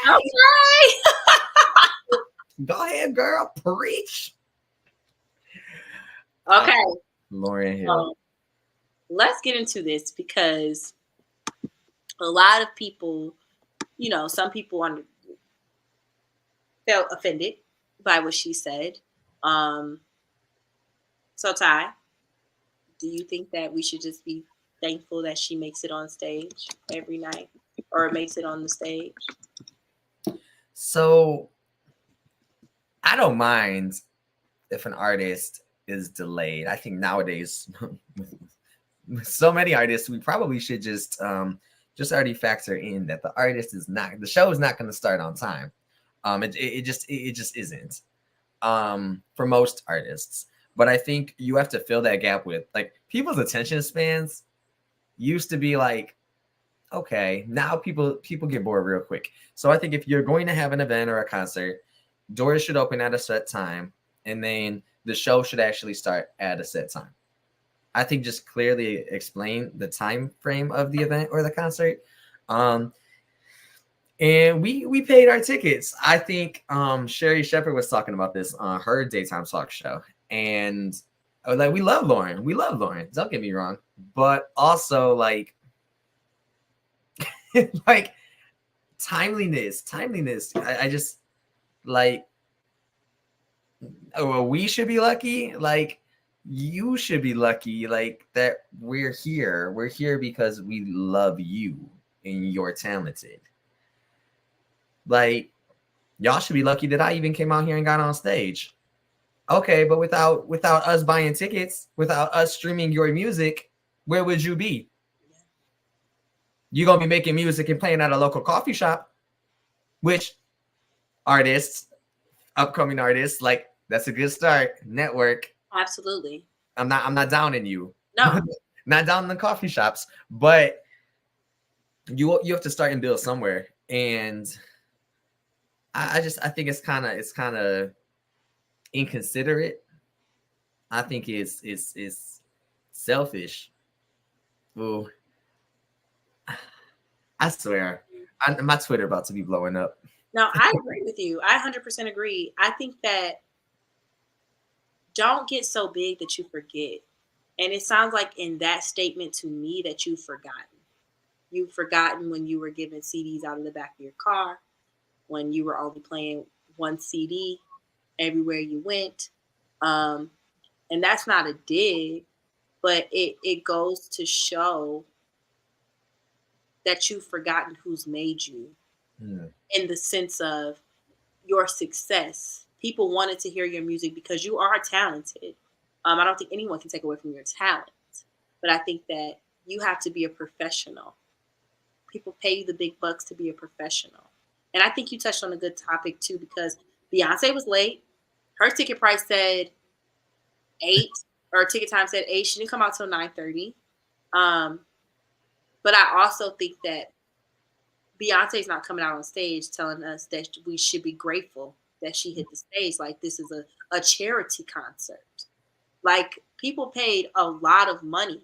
Go ahead, girl. Preach. Okay. Lauryn Hill. Let's get into this because a lot of people, some people felt offended by what she said. So Ty, do you think that we should just be thankful that she makes it on stage every night or makes it on the stage? So I don't mind if an artist is delayed. I think nowadays, with so many artists, we probably should just already factor in that the show is not going to start on time. It just isn't for most artists. But I think you have to fill that gap with, like, people's attention spans used to be like, okay, now people get bored real quick. So I think if you're going to have an event or a concert, doors should open at a set time, and then the show should actually start at a set time. I think just clearly explain the time frame of the event or the concert. And we paid our tickets. I think Sherry Shepherd was talking about this on her daytime talk show. And like, we love Lauren. We love Lauren. Don't get me wrong. But also, like, like timeliness. I just like, well, we should be lucky. Like, you should be lucky, like, that we're here. We're here because we love you and you're talented. Like, y'all should be lucky that I even came out here and got on stage. Okay, but without us buying tickets, without us streaming your music, where would you be? You're gonna be making music and playing at a local coffee shop, which artists, upcoming artists, like, that's a good start. Network. Absolutely. I'm not downing you. No. Not down in the coffee shops, but you have to start and build somewhere. And I think it's kind of inconsiderate. I think it's selfish. Ooh, I swear, my Twitter about to be blowing up. No, I agree with you. I 100% agree. I think that don't get so big that you forget. And it sounds like in that statement to me that you've forgotten. You've forgotten when you were giving CDs out of the back of your car, when you were only playing one CD everywhere you went. And that's not a dig, but it goes to show that you've forgotten who's made you in the sense of your success. People wanted to hear your music because you are talented. I don't think anyone can take away from your talent, but I think that you have to be a professional. People pay you the big bucks to be a professional. And I think you touched on a good topic too, because Beyonce was late. Her ticket price said 8, or ticket time said 8. She didn't come out till 9:30. But I also think that Beyonce's not coming out on stage telling us that we should be grateful that she hit the stage. Like, this is a charity concert. Like, people paid a lot of money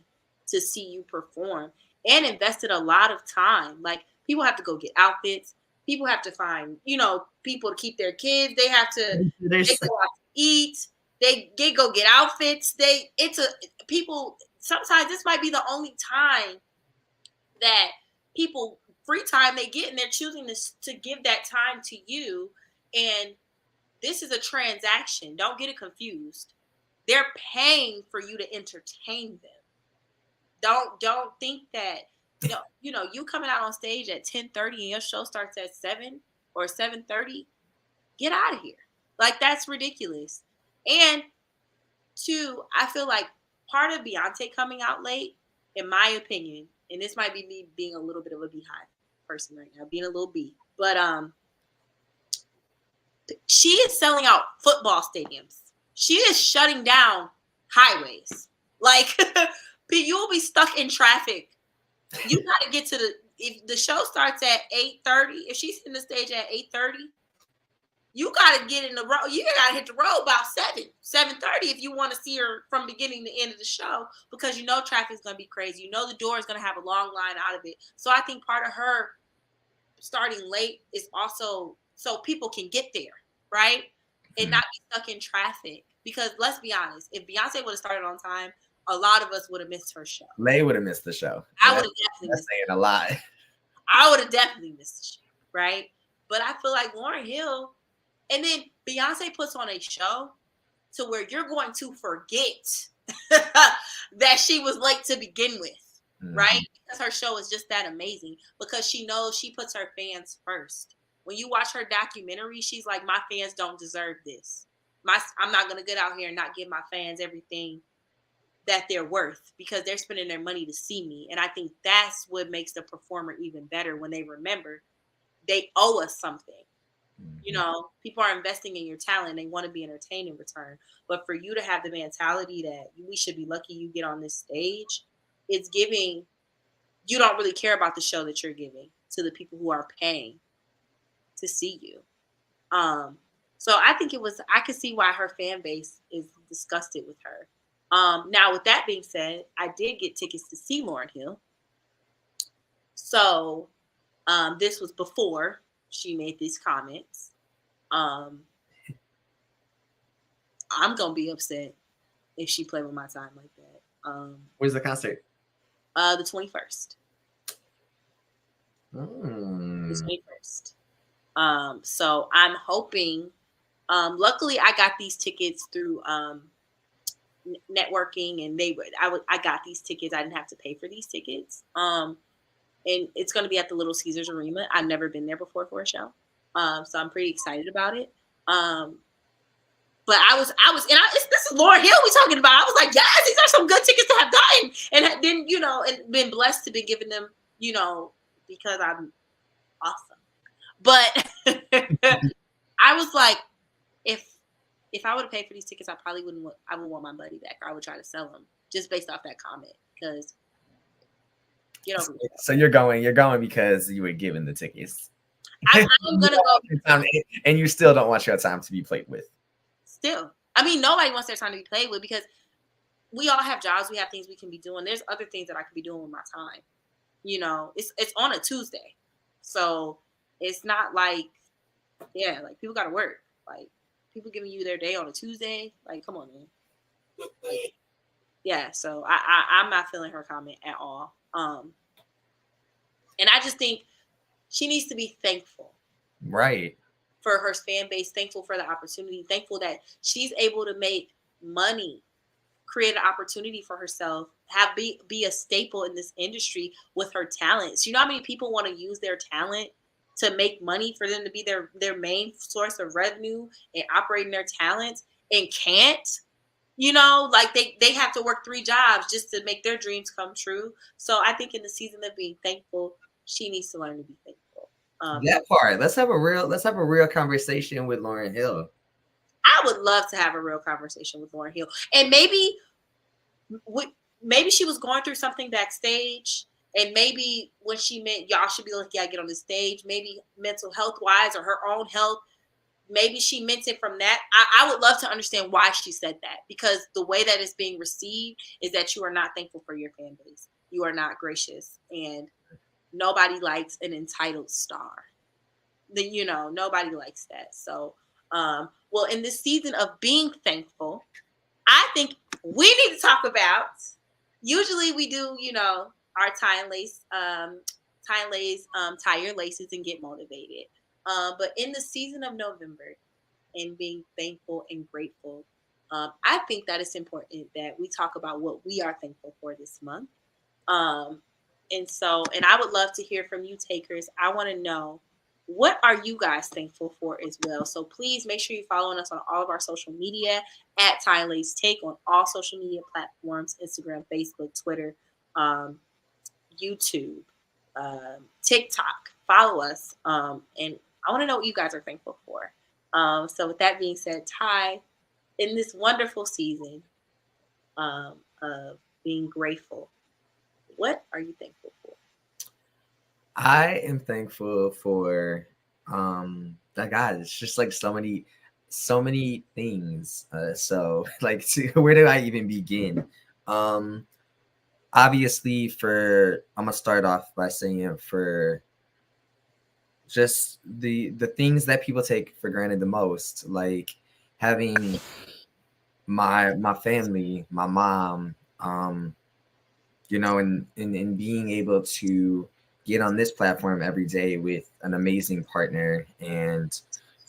to see you perform and invested a lot of time. Like, people have to go get outfits. People have to find, people to keep their kids. They have to they go out to eat. They go get outfits. Sometimes this might be the only time that people, free time they get, and they're choosing to give that time to you. And this is a transaction. Don't get it confused. They're paying for you to entertain them. Don't think that, you coming out on stage at 10:30 and your show starts at 7 or 7:30. Get out of here. Like, that's ridiculous. And two, I feel like part of Beyonce coming out late, in my opinion, and this might be me being a little bit of a beehive person right now, being a little bee, but she is selling out football stadiums. She is shutting down highways. Like, you will be stuck in traffic. You got to get if the show starts at 8:30, if she's in the stage at 8:30, you got to get in the road. You got to hit the road about 7:30 if you want to see her from beginning to end of the show, because traffic's going to be crazy. The door is going to have a long line out of it. So I think part of her starting late is also so people can get there, right? And not be stuck in traffic. Because let's be honest, if Beyonce would have started on time, a lot of us would have missed her show. Lay would have missed the show. I would have definitely missed it. Saying a lot. I would have definitely missed the show, right? But I feel like Lauryn Hill, and then Beyonce puts on a show to where you're going to forget that she was late to begin with, right? Because her show is just that amazing. Because she knows she puts her fans first. When you watch her documentary, she's like, my fans don't deserve this. I'm not gonna get out here and not give my fans everything that they're worth, because they're spending their money to see me. And I think that's what makes the performer even better, when they remember they owe us something. You know, people are investing in your talent. They want to be entertained in return. But for you to have the mentality that we should be lucky you get on this stage, it's giving, you don't really care about the show that you're giving to the people who are paying to see you. So I think I could see why her fan base is disgusted with her. Now, with that being said, I did get tickets to see Lauryn Hill. So this was before she made these comments. I'm gonna be upset if she played with my time like that. Where's the concert? The 21st. The 21st. So I'm hoping. Luckily, I got these tickets through networking, and I got these tickets. I didn't have to pay for these tickets. And it's going to be at the Little Caesars Arena. I've never been there before for a show. So I'm pretty excited about it. But this is Lauryn Hill we talking about. I was like, yes, these are some good tickets to have gotten. And then, and been blessed to be giving them, because I'm awesome. But I was like, if I would have paid for these tickets, I would want my money back. Or I would try to sell them just based off that comment, because so you're going because you were given the tickets. I'm gonna go, and you still don't want your time to be played with. Still, I mean, nobody wants their time to be played with, because we all have jobs, we have things we can be doing. There's other things that I could be doing with my time. It's on a Tuesday, so it's not like, like people got to work. Like, people giving you their day on a Tuesday, like, come on, man. Yeah, so I'm not feeling her comment at all. And I just think she needs to be thankful. Right. For her fan base, thankful for the opportunity, thankful that she's able to make money, create an opportunity for herself, be a staple in this industry with her talents. You know how many people want to use their talent to make money, for them to be their main source of revenue and operating their talents, and can't? Like they have to work 3 jobs just to make their dreams come true. So I think in the season of being thankful, she needs to learn to be thankful. That part. Let's have a real conversation with Lauryn Hill. I would love to have a real conversation with Lauryn Hill, and maybe she was going through something backstage, and maybe when she meant y'all should be lucky I get on the stage, maybe mental health wise or her own health, maybe she meant it from that. I would love to understand why she said that, because the way that it's being received is that you are not thankful for your fan base. You are not gracious, and nobody likes an entitled star. Nobody likes that. So, well, in this season of being thankful, I think we need to talk about, usually we do, our Ty and Lay's, tie your laces and get motivated. But in the season of November and being thankful and grateful, I think that it's important that we talk about what we are thankful for this month. And I would love to hear from you takers. I want to know, what are you guys thankful for as well? So please make sure you're following us on all of our social media at Ty and Lay's Take on all social media platforms, Instagram, Facebook, Twitter, YouTube, TikTok. Follow us. And I want to know what you guys are thankful for. So with that being said, Ty, in this wonderful season of being grateful, what are you thankful for? I am thankful for God, it's just like so many things. So like, where do I even begin? Obviously I'm gonna start off by saying for just the things that people take for granted the most, like having my family, my mom, and being able to get on this platform every day with an amazing partner and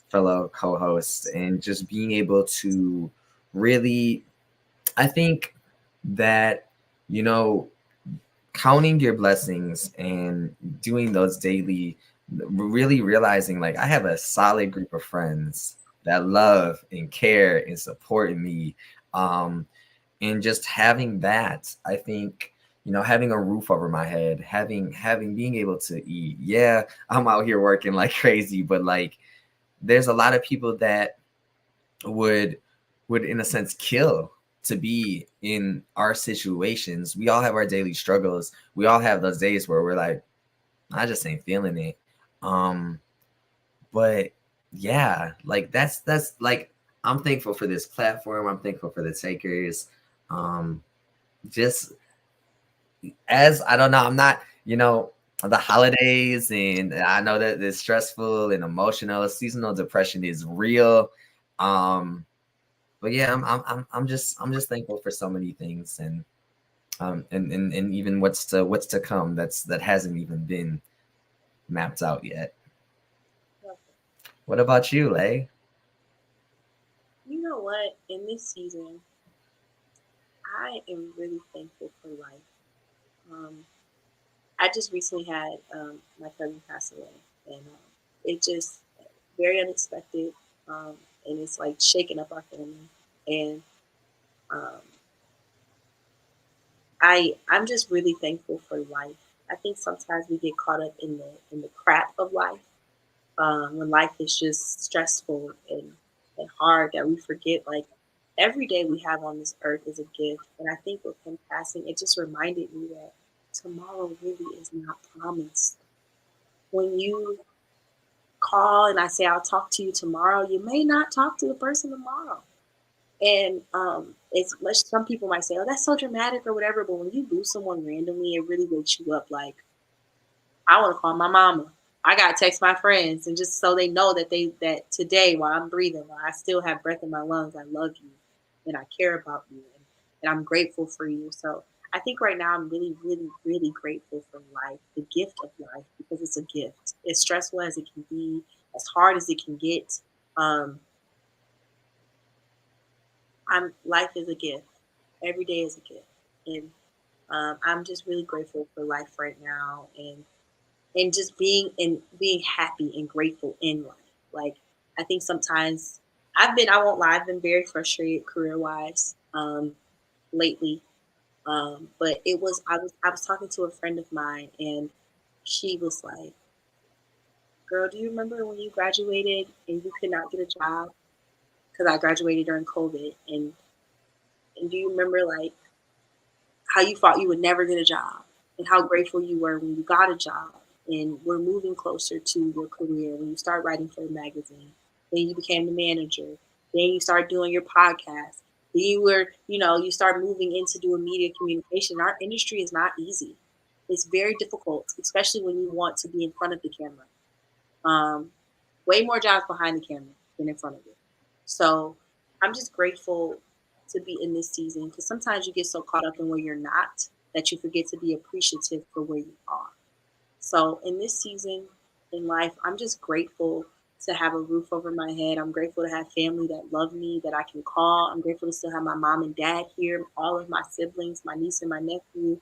fellow co-hosts, and just being able to really, I think that, counting your blessings and doing those daily, really realizing like I have a solid group of friends that love and care and supporting me. And just having that, I think, having a roof over my head, having being able to eat. Yeah, I'm out here working like crazy, but like there's a lot of people that would in a sense kill to be in our situations. We all have our daily struggles. We all have those days where we're like, I just ain't feeling it. But yeah, like that's like, I'm thankful for this platform. I'm thankful for the takers. Just as I don't know, I'm not, the holidays, and I know that it's stressful and emotional. Seasonal depression is real. But yeah, I'm just thankful for so many things, and even what's to come that hasn't even been mapped out yet. What about you, Lay? You know what? In this season, I am really thankful for life. Um, I just recently had my cousin pass away, and it just very unexpected, and it's like shaking up our family. And um, I'm just really thankful for life. I think sometimes we get caught up in the crap of life, when life is just stressful and hard, that we forget like every day we have on this earth is a gift. And I think with him passing, it just reminded me that tomorrow really is not promised. When you call and I say I'll talk to you tomorrow, you may not talk to the person tomorrow. And it's much, some people might say, "Oh, that's so dramatic" or whatever. But when you lose someone randomly, it really wakes you up. Like, I want to call my mama. I gotta text my friends, and just so they know that that today, while I'm breathing, while I still have breath in my lungs, I love you, and I care about you, and I'm grateful for you. So I think right now I'm really, really, really grateful for life, the gift of life, because it's a gift. As stressful as it can be, as hard as it can get, um, I'm life is a gift. Every day is a gift, and I'm just really grateful for life right now, and just being happy and grateful in life. Like, I think sometimes I won't lie, I've been very frustrated career wise lately. But I was talking to a friend of mine, and she was like, "Girl, do you remember when you graduated and you could not get a job?" Because I graduated during COVID, and do you remember like how you thought you would never get a job and how grateful you were when you got a job and were moving closer to your career, when you start writing for a magazine, then you became the manager, then you start doing your podcast, then you start moving into doing media communication. Our industry is not easy. It's very difficult, especially when you want to be in front of the camera. um, Way more jobs behind the camera than in front of it. So I'm just grateful to be in this season, because sometimes you get so caught up in where you're not that you forget to be appreciative for where you are. So in this season in life, I'm just grateful to have a roof over my head. I'm grateful to have family that love me, that I can call. I'm grateful to still have my mom and dad here, all of my siblings, my niece and my nephew.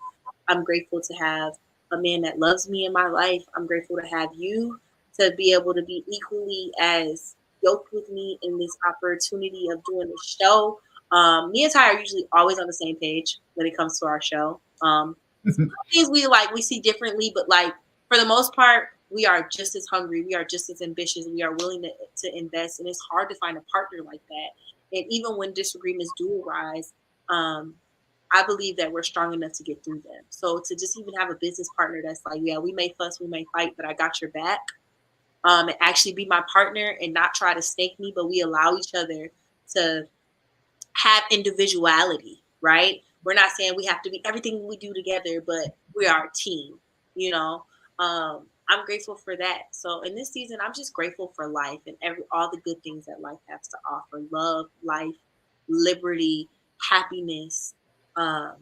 I'm grateful to have a man that loves me in my life. I'm grateful to have you, to be able to be equally as yoked with me in this opportunity of doing the show. Me and Ty are usually always on the same page when it comes to our show. Things we see differently, but like for the most part, we are just as hungry, we are just as ambitious, we are willing to invest, and it's hard to find a partner like that. And even when disagreements do arise, um, I believe that we're strong enough to get through them. So to just even have a business partner that's like, yeah, we may fuss, we may fight, but I got your back, and actually be my partner and not try to snake me, but we allow each other to have individuality, right? We're not saying we have to be everything we do together, but we are a team, you know. I'm grateful for that. So in this season, I'm just grateful for life and all the good things that life has to offer: love, life, liberty, happiness, um,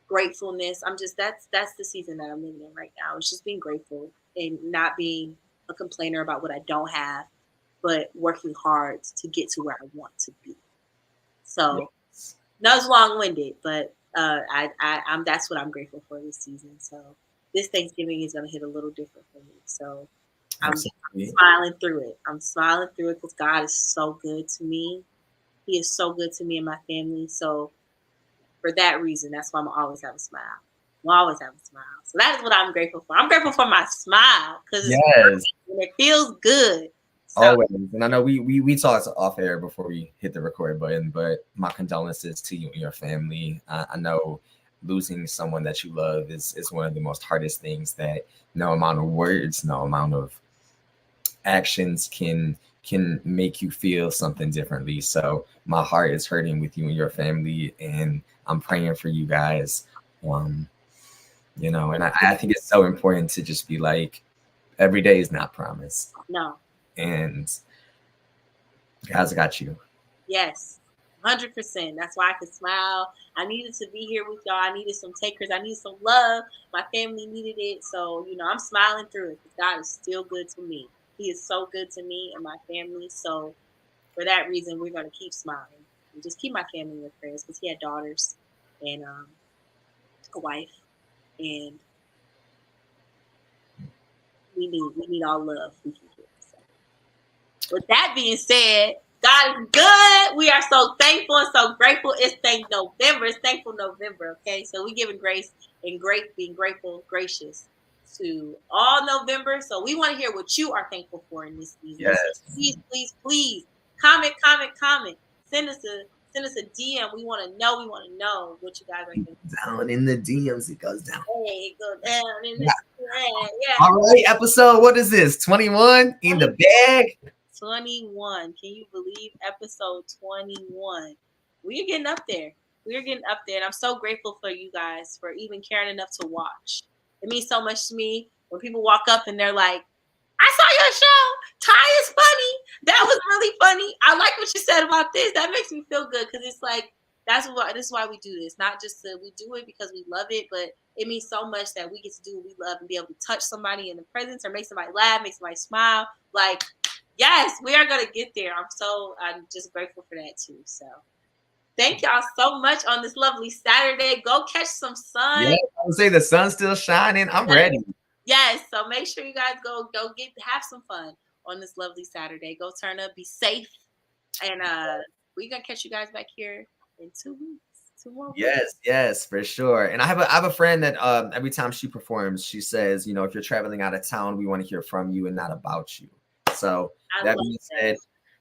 gratefulness. That's the season that I'm living in right now. It's just being grateful and not being a complainer about what I don't have, but working hard to get to where I want to be. So Yes. that was long winded, but I'm that's what I'm grateful for this season. So this Thanksgiving is gonna hit a little different for me. So I'm Absolutely. smiling through it. I'm smiling through it because God is so good to me. He is so good to me and my family. So for that reason, that's why I'm always have a smile. I'm always have a smile. So that is what I'm grateful for. I'm grateful for my smile because Yes. it feels good. So, Always. And I know we talked off air before we hit the record button, but my condolences to you and your family. I know losing someone that you love is one of the most hardest things that no amount of words, no amount of actions can make you feel something differently. So my heart is hurting with you and your family, and I'm praying for you guys. Um, and I think it's so important to just be like, every day is not promised. No. And God's got you. Yes. 100%. That's why I could smile. I needed to be here with y'all. I needed some takers. I needed some love. My family needed it. So, I'm smiling through it because God is still good to me. He is so good to me and my family. So for that reason, we're going to keep smiling and just keep my family in your prayers because he had daughters and a wife, and we need all love we can get. So with that being said, God is good. We are so thankful and so grateful. It's Thank November. It's Thankful November. Okay, so we giving grace and being grateful, gracious to all November. So we want to hear what you are thankful for in this season. Yes. So please comment. Send us a DM. We want to know. What you guys are thinking. Down in the DMs, it goes down. Hey, it goes down in the yeah. All right, episode. What is this? 21 in the bag. 21. Can you believe episode 21? We're getting up there. And I'm so grateful for you guys for even caring enough to watch. It means so much to me when people walk up and they're like, I saw your show. Ty is funny. That was really funny. I like what you said about this. That makes me feel good because it's like, this is why we do this. Not just we do it because we love it, but it means so much that we get to do what we love and be able to touch somebody in the presence or make somebody laugh, make somebody smile. Like, yes, we are going to get there. I'm just grateful for that too. So thank y'all so much on this lovely Saturday. Go catch some sun. Yeah, I would say the sun's still shining. I'm ready. Yes. So make sure you guys go have some fun on this lovely Saturday. Go turn up, be safe. And we're going to catch you guys back here in 2 weeks. 2 more weeks. Yes, for sure. And I have a friend that every time she performs, she says, if you're traveling out of town, we want to hear from you and not about you. So that being said,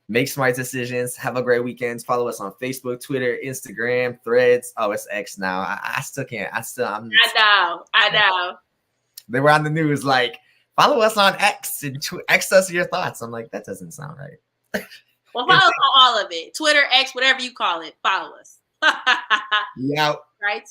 make smart decisions. Have a great weekend. Follow us on Facebook, Twitter, Instagram, Threads. Oh, it's X now. I still can't. I know. They were on the news like, follow us on X and X us your thoughts. I'm like, that doesn't sound right. Well, follow us on all of it. Twitter, X, whatever you call it. Follow us. Yeah. Right.